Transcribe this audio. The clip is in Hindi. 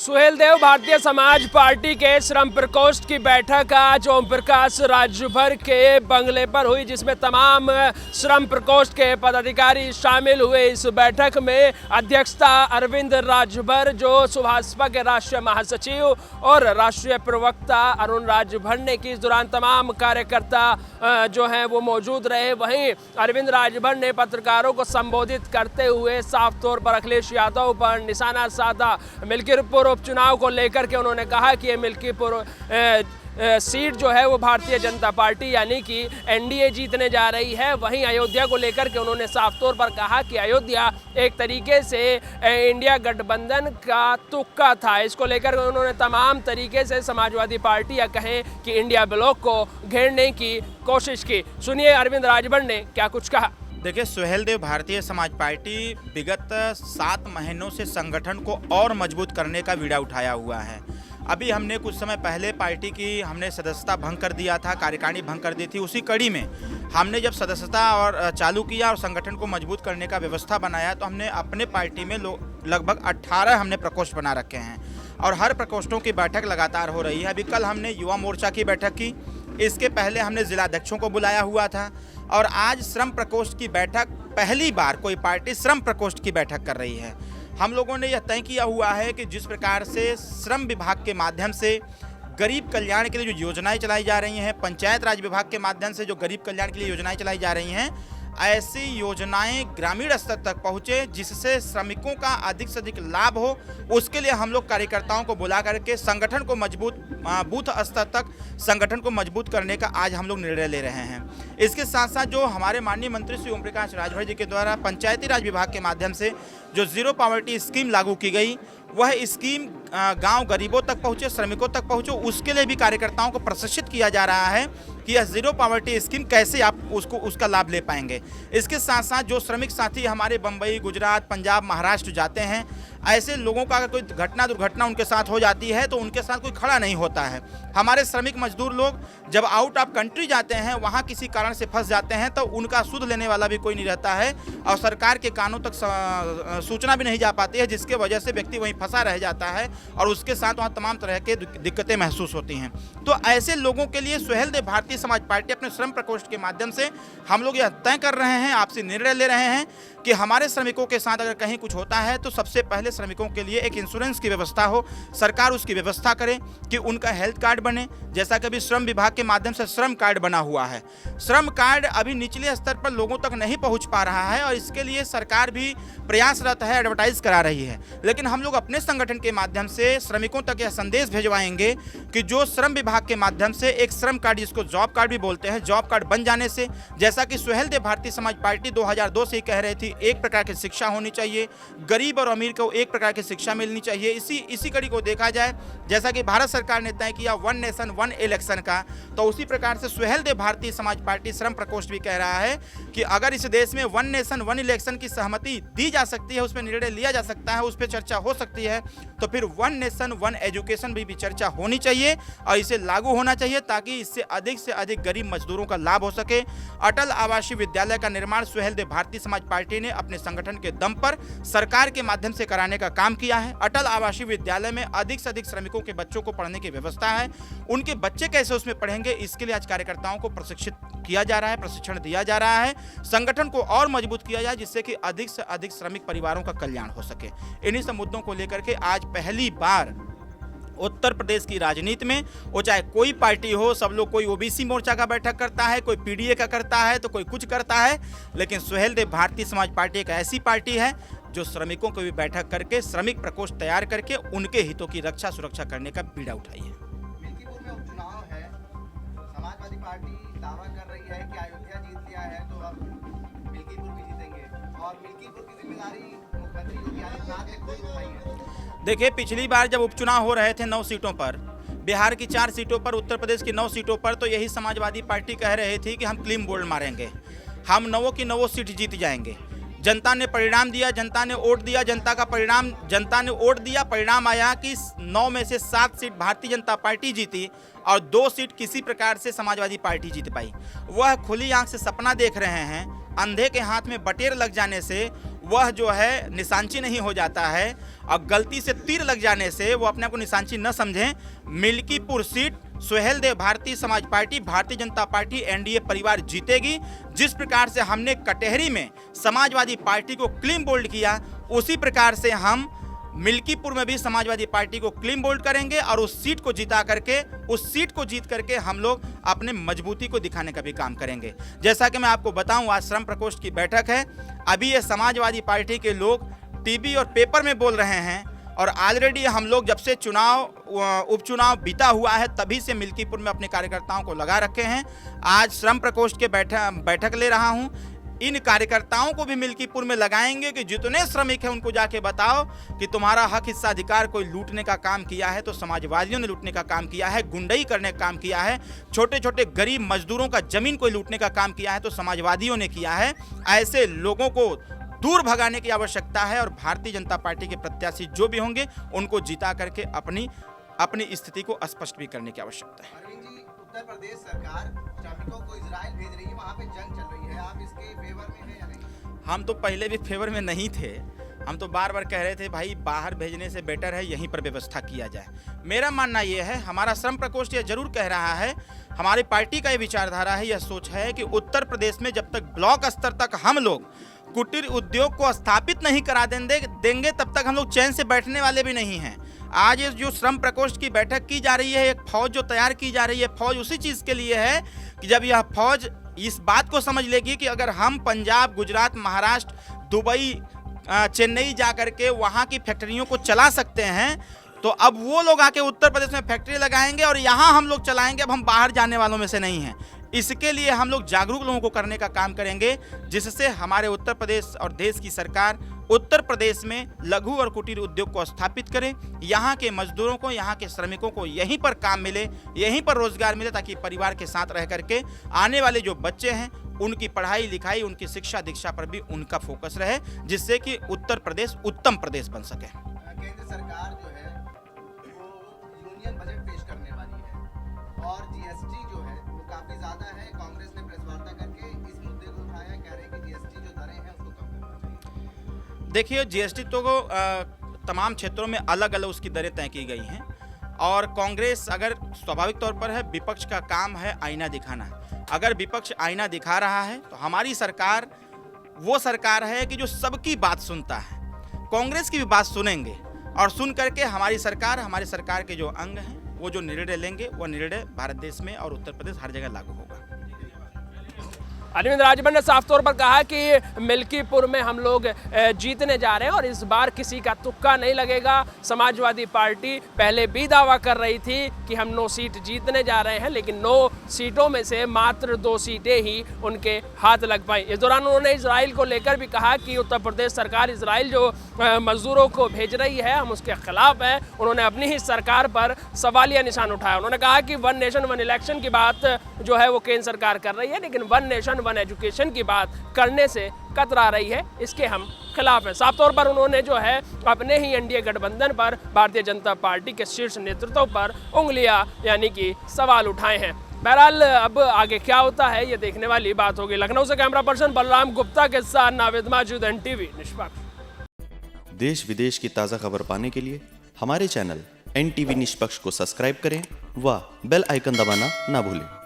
सुहेलदेव भारतीय समाज पार्टी के श्रम प्रकोष्ठ की बैठक आज ओम प्रकाश राजभर के बंगले पर हुई, जिसमें तमाम श्रम प्रकोष्ठ के पदाधिकारी शामिल हुए। इस बैठक में अध्यक्षता अरविंद राजभर, जो सुभाषपा के राष्ट्रीय महासचिव, और राष्ट्रीय प्रवक्ता अरुण राजभर ने की। इस दौरान तमाम कार्यकर्ता जो हैं वो मौजूद रहे। वहीं अरविंद राजभर ने पत्रकारों को संबोधित करते हुए साफ तौर पर अखिलेश यादव पर निशाना साधा। मिल्कीपुर उपचुनाव को लेकर के उन्होंने कहा कि ये मिल्कीपुर सीट जो है वो भारतीय जनता पार्टी यानी कि एनडीए जीतने जा रही है। वहीं अयोध्या को लेकर के उन्होंने साफ तौर पर कहा कि अयोध्या एक तरीके से इंडिया गठबंधन का तुक्का था। इसको लेकर उन्होंने तमाम तरीके से समाजवादी पार्टी या कहें कि इंडिया ब्लॉक को घेरने की कोशिश की। सुनिए अरविंद राजभर ने क्या कुछ कहा। देखिए, सुहेलदेव भारतीय समाज पार्टी विगत 7 महीनों से संगठन को और मजबूत करने का बीड़ा उठाया हुआ है। अभी हमने कुछ समय पहले पार्टी की हमने सदस्यता भंग कर दिया था, कार्यकारिणी भंग कर दी थी। उसी कड़ी में हमने जब सदस्यता और चालू किया और संगठन को मजबूत करने का व्यवस्था बनाया, तो हमने अपने पार्टी में लगभग 18 हमने प्रकोष्ठ बना रखे हैं और हर प्रकोष्ठों की बैठक लगातार हो रही है। अभी कल हमने युवा मोर्चा की बैठक की, इसके पहले हमने जिलाध्यक्षों को बुलाया हुआ था और आज श्रम प्रकोष्ठ की बैठक, पहली बार कोई पार्टी श्रम प्रकोष्ठ की बैठक कर रही है। हम लोगों ने यह तय किया हुआ है कि जिस प्रकार से श्रम विभाग के माध्यम से गरीब कल्याण के लिए जो योजनाएं चलाई जा रही हैं, पंचायत राज विभाग के माध्यम से जो गरीब कल्याण के लिए योजनाएं चलाई जा रही हैं, ऐसी योजनाएं ग्रामीण स्तर तक पहुंचे जिससे श्रमिकों का अधिक से अधिक लाभ हो। उसके लिए हम लोग कार्यकर्ताओं को बुला करके संगठन को मजबूत, बूथ स्तर तक संगठन को मजबूत करने का आज हम लोग निर्णय ले रहे हैं। इसके साथ साथ जो हमारे माननीय मंत्री श्री ओम प्रकाश राजभर जी के द्वारा पंचायती राज विभाग के माध्यम से जो जीरो पॉवर्टी स्कीम लागू की गई, वह स्कीम गांव गरीबों तक पहुंचे, श्रमिकों तक पहुंचे, उसके लिए भी कार्यकर्ताओं को प्रशिक्षित किया जा रहा है कि यह जीरो पॉवर्टी स्कीम कैसे आप उसका लाभ ले पाएंगे। इसके साथ साथ जो श्रमिक साथी हमारे बम्बई, गुजरात, पंजाब, महाराष्ट्र जाते हैं, ऐसे लोगों का अगर कोई दुर्घटना उनके साथ हो जाती है तो उनके साथ कोई खड़ा नहीं होता है। हमारे श्रमिक मजदूर लोग जब आउट ऑफ कंट्री जाते हैं, वहाँ किसी कारण से फंस जाते हैं, तो उनका सुध लेने वाला भी कोई नहीं रहता है और सरकार के कानों तक सूचना भी नहीं जा पाती है, जिसके वजह से व्यक्ति वहीं फंसा रह जाता है और उसके साथ वहाँ तमाम तरह के दिक्कतें महसूस होती हैं। तो ऐसे लोगों के लिए सुहेलदेव भारतीय समाज पार्टी अपने श्रम प्रकोष्ठ के माध्यम से हम लोग यह तय कर रहे हैं, आपसे निर्णय ले रहे हैं कि हमारे श्रमिकों के साथ अगर कहीं कुछ होता है तो सबसे पहले श्रमिकों के लिए एक इंश्योरेंस की व्यवस्था हो, सरकार उसकी व्यवस्था करे कि उनका हेल्थ कार्ड बने। जैसा कि अभी श्रम विभाग के माध्यम से श्रम कार्ड बना हुआ है, श्रम कार्ड अभी निचले स्तर पर लोगों तक नहीं पहुंच पा रहा है और इसके लिए सरकार भी प्रयासरत है, एडवर्टाइज करा रही है। लेकिन हम लोग अपने संगठन के माध्यम से श्रमिकों तक यह संदेश भिजवाएंगे कि जो श्रम विभाग के माध्यम से एक श्रम कार्ड, जिसको जॉब कार्ड भी बोलते हैं, जॉब कार्ड बन जाने से, जैसा कि सुहेलदेव भारतीय समाज पार्टी 2002 से ही कह रही थी, एक प्रकार की शिक्षा होनी चाहिए, गरीब और अमीर को एक प्रकार की शिक्षा मिलनी चाहिए। इसी कड़ी को देखा जाए, जैसा कि भारत सरकार ने तय किया 1 नेशन 1 इलेक्शन का, तो उसी प्रकार से सुहेलदेव भारतीय समाज पार्टी श्रम प्रकोष्ठ भी कह रहा है कि अगर इस देश में 1 नेशन 1 इलेक्शन की सहमति दी जा सकती है, उसमें निर्णय लिया जा सकता है, उस पर चर्चा हो सकती है, तो फिर 1 नेशन 1 एजुकेशन भी चर्चा होनी चाहिए और इसे लागू होना चाहिए ताकि इससे अधिक गरीब मजदूरों का लाभ हो सके। अटल आवासीय विद्यालय का निर्माण सुहेलदेव भारतीय समाज पार्टी ने अपने संगठन के दम पर सरकार के माध्यम से कराने का काम किया है। अटल आवासीय विद्यालय में अधिक से अधिक श्रमिकों के बच्चों को पढ़ने की व्यवस्था है। उनके बच्चे कैसे उसमें पढ़ेंगे, इसके लिए आज कार्यकर्ताओं को प्रशिक्षित किया जा रहा है, प्रशिक्षण दिया जा रहा है। संगठन को और मजबूत किया जाए जिससे कि अधिक से अधिक श्रमिक परिवारों का कल्याण हो सके। इन्हीं सब मुद्दों को लेकर के आज पहली बार उत्तर प्रदेश की राजनीति में, वो चाहे कोई पार्टी हो, सब लोग, कोई ओबीसी मोर्चा का बैठक करता है, कोई पीडीए का करता है, तो कोई कुछ करता है, लेकिन सुहेलदेव भारतीय समाज पार्टी एक ऐसी पार्टी है जो श्रमिकों को भी बैठक करके श्रमिक प्रकोष्ठ तैयार करके उनके हितों की रक्षा सुरक्षा करने का बीड़ा उठाई है। मिल्कीपुर में उपचुनाव है, समाजवादी पार्टी दावा कर रही है कि अयोध्या जीत लिया है तो अब मिल्कीपुर भी जीतेंगे और मिल्कीपुर की जिम्मेदारी मुख्यमंत्री योगी आदित्यनाथ ने खुद उठाई है। देखिए, पिछली बार जब उपचुनाव हो रहे थे 9 सीटों पर, बिहार की 4 सीटों पर, उत्तर प्रदेश की 9 सीटों पर, तो यही समाजवादी पार्टी कह रही थी कि हम क्लीन बोल्ड मारेंगे, हम 9 की 9 सीट जीत जाएंगे। जनता ने परिणाम दिया, जनता ने वोट दिया, जनता ने वोट दिया, परिणाम आया कि 9 में से 7 सीट भारतीय जनता पार्टी जीती और 2 सीट किसी प्रकार से समाजवादी पार्टी जीत पाई। वह खुली आंख से सपना देख रहे हैं, अंधे के हाथ में बटेर लग जाने से वह जो है निशांची नहीं हो जाता है और गलती से तीर लग जाने से वो अपने आप को निशांची न समझें। Milkipur seat Suheldev Bharatiya Samaj party, Bharatiya Janata party, NDA परिवार जीतेगी। जिस प्रकार से हमने कटहरी में समाजवादी पार्टी को क्लीन बोल्ड किया, उसी प्रकार से हम मिल्कीपुर में भी समाजवादी पार्टी को क्लीन बोल्ड करेंगे और उस सीट को जीत करके हम लोग अपने मजबूती को दिखाने का भी काम करेंगे। जैसा कि मैं आपको बताऊं, आज श्रम प्रकोष्ठ की बैठक है। अभी ये समाजवादी पार्टी के लोग टीवी और पेपर में बोल रहे हैं और ऑलरेडी हम लोग जब से उपचुनाव बीता हुआ है तभी से मिल्कीपुर में अपने कार्यकर्ताओं को लगा रखे हैं। आज श्रम प्रकोष्ठ के बैठक ले रहा हूं। इन कार्यकर्ताओं को भी मिल्कीपुर में लगाएंगे कि जितने श्रमिक हैं उनको जाके बताओ कि तुम्हारा हक हिस्सा अधिकार कोई लूटने का काम किया है तो समाजवादियों ने लूटने का काम किया है, गुंडई करने का काम किया है, छोटे छोटे गरीब मजदूरों का जमीन कोई लूटने का काम किया है तो समाजवादियों ने किया है। ऐसे लोगों को दूर भगाने की आवश्यकता है और भारतीय जनता पार्टी के प्रत्याशी जो भी होंगे उनको जिता करके अपनी स्थिति को स्पष्ट भी करने की आवश्यकता है। अरविंद जी, उत्तर प्रदेश सरकार श्रमिकों को इजराइल भेज रही है, वहाँ पे जंग चल रही है, आप इसके फेवर में हैं या नहीं? हम तो पहले भी फेवर में नहीं थे। हम तो बार बार कह रहे थे भाई बाहर भेजने से बेटर है यहीं पर व्यवस्था किया जाए। मेरा मानना ये है, हमारा श्रम प्रकोष्ठ ये जरूर कह रहा है, हमारी पार्टी का ये विचारधारा है, यह सोच है कि उत्तर प्रदेश में जब तक ब्लॉक स्तर तक हम लोग कुटीर उद्योग को स्थापित नहीं करा देंगे तब तक हम लोग चैन से बैठने वाले भी नहीं हैं। आज ये जो श्रम प्रकोष्ठ की बैठक की जा रही है, एक फौज जो तैयार की जा रही है, फौज उसी चीज़ के लिए है कि जब यह फौज इस बात को समझ लेगी कि अगर हम पंजाब, गुजरात, महाराष्ट्र, दुबई, चेन्नई जा करके वहाँ की फैक्ट्रियों को चला सकते हैं तो अब वो लोग आके उत्तर प्रदेश में फैक्ट्री लगाएंगे और यहाँ हम लोग चलाएंगे। अब हम बाहर जाने वालों में से नहीं हैं। इसके लिए हम लोग जागरूक लोगों को करने का काम करेंगे जिससे हमारे उत्तर प्रदेश और देश की सरकार उत्तर प्रदेश में लघु और कुटीर उद्योग को स्थापित करे, यहाँ के मजदूरों को, यहाँ के श्रमिकों को यहीं पर काम मिले, यहीं पर रोजगार मिले ताकि परिवार के साथ रह करके आने वाले जो बच्चे हैं उनकी पढ़ाई लिखाई, उनकी शिक्षा दीक्षा पर भी उनका फोकस रहे, जिससे कि उत्तर प्रदेश उत्तम प्रदेश बन सके। केंद्र सरकार जो है वो यूनियन बजट पेश करने वाली है और जीएसटी जो है वो काफी ज्यादा है। कांग्रेस ने प्रेस वार्ता करके इस मुद्दे को उठाया, कह रहे हैं कि जीएसटी जो दरें हैं उसको कम करना चाहिए। देखिए, जीएसटी तो तमाम क्षेत्रों में अलग अलग उसकी दरें तय की गई हैं और कांग्रेस अगर स्वाभाविक तौर पर है, विपक्ष का काम है आईना दिखाना। अगर विपक्ष आईना दिखा रहा है तो हमारी सरकार वो सरकार है कि जो सबकी बात सुनता है। कांग्रेस की भी बात सुनेंगे और सुन करके हमारी सरकार के जो अंग हैं वो जो निर्णय लेंगे वो निर्णय भारत देश में और उत्तर प्रदेश हर जगह लागू होगा। अरविंद राजभर ने साफ तौर पर कहा कि मिल्कीपुर में हम लोग जीतने जा रहे हैं और इस बार किसी का तुक्का नहीं लगेगा। समाजवादी पार्टी पहले भी दावा कर रही थी कि हम 9 सीट जीतने जा रहे हैं, लेकिन 9 सीटों में से मात्र 2 सीटें ही उनके हाथ लग पाई। इस दौरान उन्होंने इजराइल को लेकर भी कहा कि उत्तर प्रदेश सरकार इजराइल जो मजदूरों को भेज रही है हम उसके खिलाफ हैं। उन्होंने अपनी ही सरकार पर सवालिया निशान उठाया। उन्होंने कहा कि 1 नेशन 1 इलेक्शन की बात जो है वो केंद्र सरकार कर रही है, लेकिन 1 नेशन 1 एजुकेशन की बात करने से कतरा रही है, इसके हम खिलाफ हैं। साफ तौर पर उन्होंने जो है अपने ही एनडीए गठबंधन पर, भारतीय जनता पार्टी के शीर्ष नेतृत्व पर उंगलियां यानी कि सवाल उठाए हैं। बहरहाल अब आगे क्या होता है ये देखने वाली बात होगी। लखनऊ से कैमरा पर्सन बलराम गुप्ता के साथ नाविद माजूद, एनटीवी निष्पक्ष। देश विदेश की ताज़ा खबर पाने के लिए हमारे चैनल एनटीवी निष्पक्ष को सब्सक्राइब करें व बेल आइकन दबाना ना भूलें।